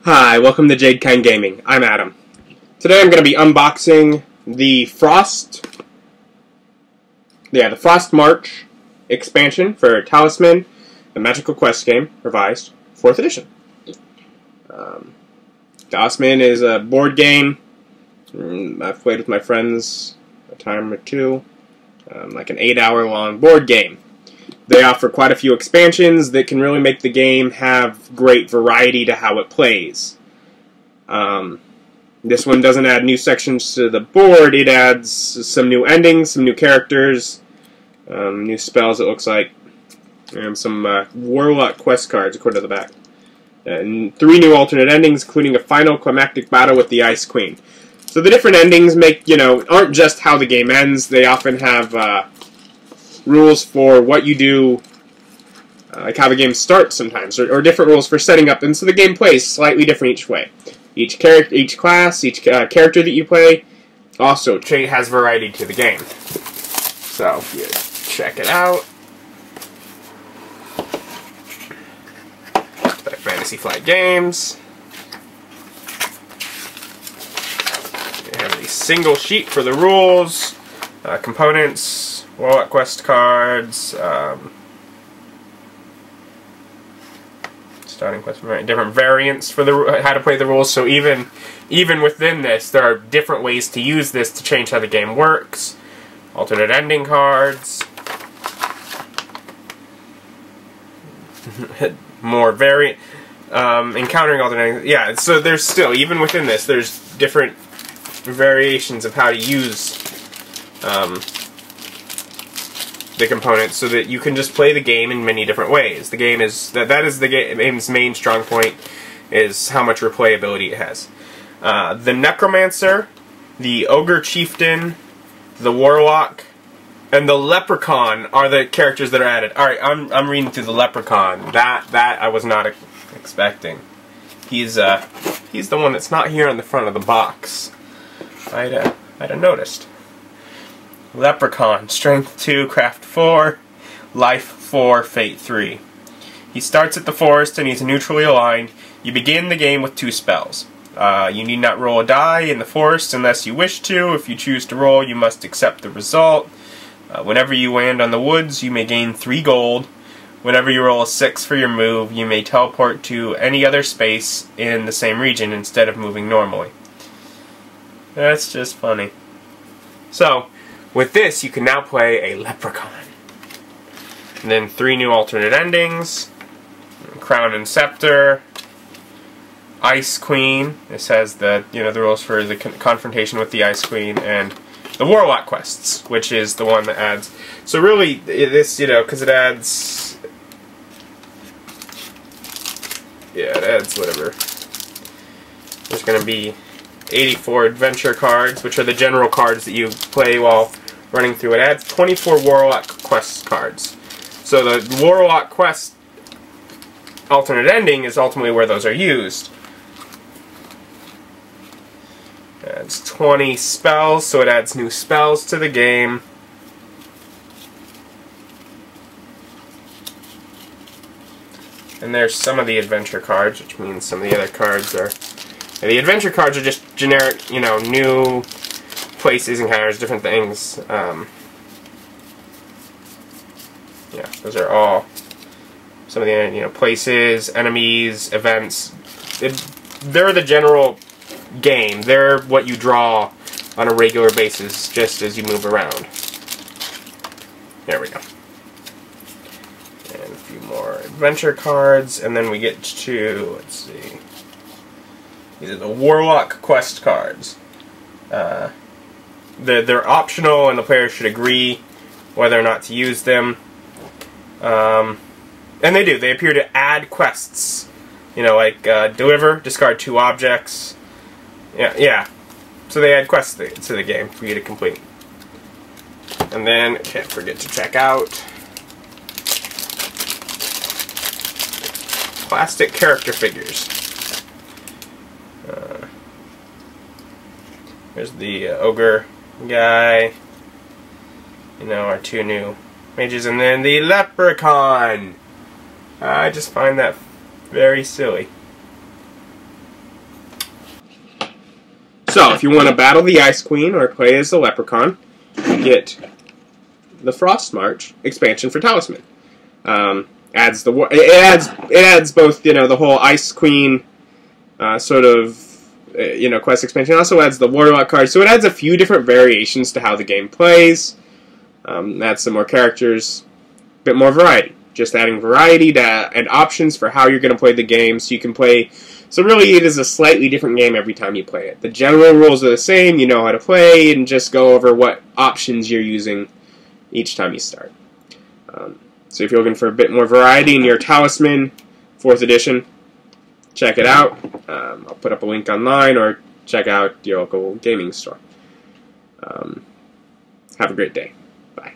Hi, welcome to Jade Gaming. I'm Adam. Today I'm going to be unboxing the Frostmarch expansion for Talisman, the Magical Quest game, revised, 4th edition. Talisman is a board game. I've played with my friends a time or two, like an 8-hour-long board game. They offer quite a few expansions that can really make the game have great variety to how it plays. This one doesn't add new sections to the board, it adds some new endings, some new characters, new spells it looks like, and some warlock quest cards according to the back. And 3 new alternate endings, including a final climactic battle with the Ice Queen. So the different endings aren't just how the game ends, they often have rules for what you do, like how the game starts sometimes, or different rules for setting up, and so the game plays slightly different each way. Each character, each class, each character that you play also has variety to the game. So, you check it out. By Fantasy Flight Games. You have a single sheet for the rules, components, warlock quest cards, starting quest, different variants for how to play the rules. So even within this, there are different ways to use this to change how the game works. Alternate ending cards, more variant, encountering alternate endings. Yeah, so there's still, even within this, there's different variations of how to use the components so that you can just play the game in many different ways. The game is that is the game's main strong point, is how much replayability it has. The Necromancer, the Ogre Chieftain, the Warlock, and the Leprechaun are the characters that are added. All right, I'm reading through the Leprechaun. That I was not expecting. He's the one that's not here on the front of the box. I'd have noticed. Leprechaun, Strength 2, Craft 4, Life 4, Fate 3. He starts at the forest and he's neutrally aligned. You begin the game with 2 spells. You need not roll a die in the forest unless you wish to. If you choose to roll, you must accept the result. Whenever you land on the woods, you may gain 3 gold. Whenever you roll a 6 for your move, you may teleport to any other space in the same region instead of moving normally. That's just funny. So, with this, you can now play a Leprechaun. And then 3 new alternate endings. Crown and Scepter. Ice Queen. This has the rules for the confrontation with the Ice Queen, and the Warlock quests, which is the one that adds. So really, this because it adds. Yeah, it adds whatever. There's going to be 84 adventure cards, which are the general cards that you play while running through. It adds 24 Warlock quest cards. So the Warlock quest alternate ending is ultimately where those are used. It adds 20 spells, so it adds new spells to the game. And there's some of the adventure cards, which means some of the other cards are... The adventure cards are just generic, new places, encounters, different things. Yeah, those are all some of the places, enemies, events. They're the general game. They're what you draw on a regular basis, just as you move around. There we go. And a few more adventure cards, and then we get to, let's see, these are the Warlock quest cards. They're optional, and the player should agree whether or not to use them. And they do. They appear to add quests. Like deliver, discard 2 objects. Yeah. So they add quests to the game for you to complete. And then, can't forget to check out plastic character figures. There's the ogre guy. Our 2 new mages, and then the leprechaun. I just find that very silly. So, if you want to battle the Ice Queen or play as the leprechaun, you get the Frostmarch expansion for Talisman. It adds both, you know, the whole Ice Queen sort of, you know, quest expansion. It also adds the warlock card, so it adds a few different variations to how the game plays. Adds some more characters, a bit more variety. Just adding variety and options for how you're going to play the game, so you can play. So really, it is a slightly different game every time you play it. The general rules are the same. You know how to play, and just go over what options you're using each time you start. So if you're looking for a bit more variety in your Talisman 4th edition, check it out. I'll put up a link online, or check out your local gaming store. Have a great day. Bye.